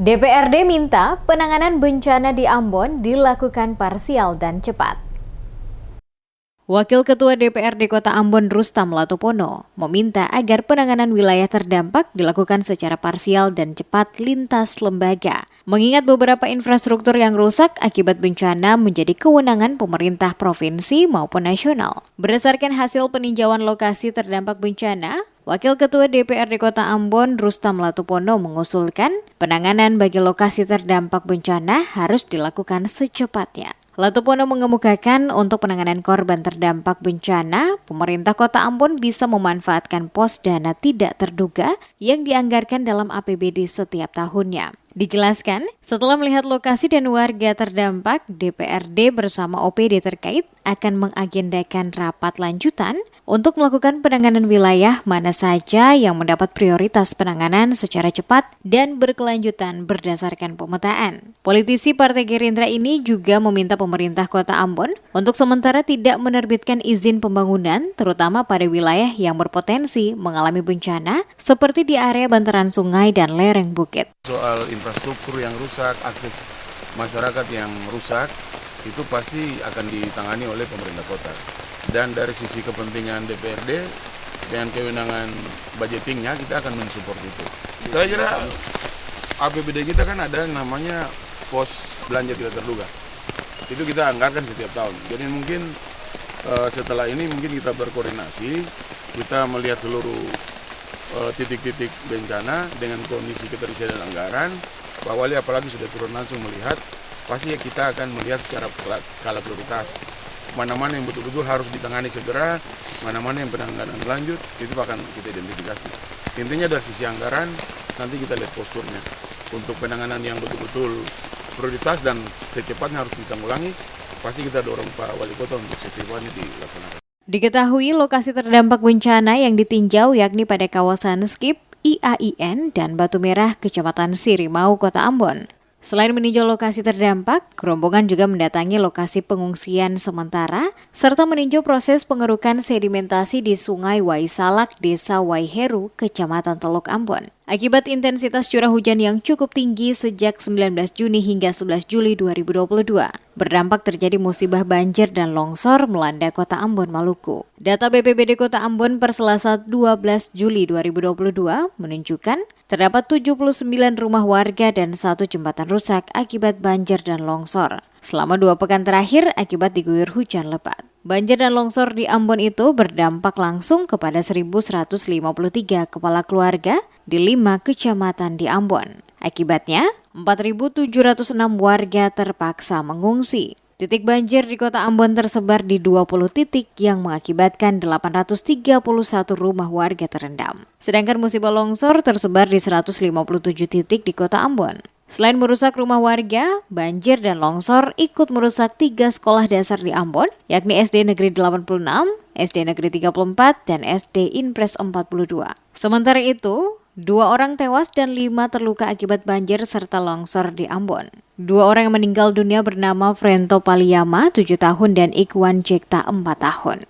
DPRD minta penanganan bencana di Ambon dilakukan parsial dan cepat. Wakil Ketua DPRD Kota Ambon Rustam Latopono meminta agar penanganan wilayah terdampak dilakukan secara parsial dan cepat lintas lembaga. Mengingat beberapa infrastruktur yang rusak akibat bencana menjadi kewenangan pemerintah provinsi maupun nasional. Berdasarkan hasil peninjauan lokasi terdampak bencana, Wakil Ketua DPRD Kota Ambon Rustam Latopono mengusulkan penanganan bagi lokasi terdampak bencana harus dilakukan secepatnya. Latopono mengemukakan untuk penanganan korban terdampak bencana, pemerintah Kota Ambon bisa memanfaatkan pos dana tidak terduga yang dianggarkan dalam APBD setiap tahunnya. Dijelaskan, setelah melihat lokasi dan warga terdampak, DPRD bersama OPD terkait akan mengagendakan rapat lanjutan untuk melakukan penanganan wilayah mana saja yang mendapat prioritas penanganan secara cepat dan berkelanjutan berdasarkan pemetaan. Politisi Partai Gerindra ini juga meminta pemerintah Kota Ambon untuk sementara tidak menerbitkan izin pembangunan, terutama pada wilayah yang berpotensi mengalami bencana seperti di area bantaran sungai dan lereng bukit. Soal infrastruktur yang rusak, akses masyarakat yang rusak, itu pasti akan ditangani oleh pemerintah kota. Dan dari sisi kepentingan DPRD, dengan kewenangan budgetingnya, kita akan mensupport itu. Saya kira APBD kita kan ada namanya pos belanja tidak terduga. Itu kita anggarkan setiap tahun. Jadi mungkin setelah ini mungkin kita berkoordinasi, kita melihat seluruh titik-titik bencana dengan kondisi ketersediaan anggaran, Pak Wali apalagi sudah turun langsung melihat, pasti kita akan melihat secara skala prioritas. Mana-mana yang betul-betul harus ditangani segera, mana-mana yang penanganan lanjut, itu akan kita identifikasi. Intinya dari sisi anggaran, nanti kita lihat posturnya. Untuk penanganan yang betul-betul prioritas dan secepatnya harus ditanggulangi, pasti kita dorong Pak Wali Kota untuk secepatnya dilaksanakan. Diketahui lokasi terdampak bencana yang ditinjau yakni pada kawasan Skip, IAIN, dan Batu Merah, Kecamatan Sirimau, Kota Ambon. Selain meninjau lokasi terdampak, rombongan juga mendatangi lokasi pengungsian sementara serta meninjau proses pengerukan sedimentasi di Sungai Waisalak, Desa Waiheru, Kecamatan Teluk Ambon. Akibat intensitas curah hujan yang cukup tinggi sejak 19 Juni hingga 11 Juli 2022, berdampak terjadi musibah banjir dan longsor melanda Kota Ambon, Maluku. Data BPBD Kota Ambon per Selasa 12 Juli 2022 menunjukkan terdapat 79 rumah warga dan 1 jembatan rusak akibat banjir dan longsor selama 2 pekan terakhir akibat diguyur hujan lebat. Banjir dan longsor di Ambon itu berdampak langsung kepada 1.153 kepala keluarga di 5 kecamatan di Ambon. Akibatnya, 4.706 warga terpaksa mengungsi. Titik banjir di Kota Ambon tersebar di 20 titik yang mengakibatkan 831 rumah warga terendam. Sedangkan musibah longsor tersebar di 157 titik di Kota Ambon. Selain merusak rumah warga, banjir dan longsor ikut merusak 3 sekolah dasar di Ambon, yakni SD Negeri 86, SD Negeri 34, dan SD Inpres 42. Sementara itu, 2 orang tewas dan 5 terluka akibat banjir serta longsor di Ambon. 2 orang yang meninggal dunia bernama Frento Paliyama, 7 tahun, dan Ikwan Jekta, 4 tahun.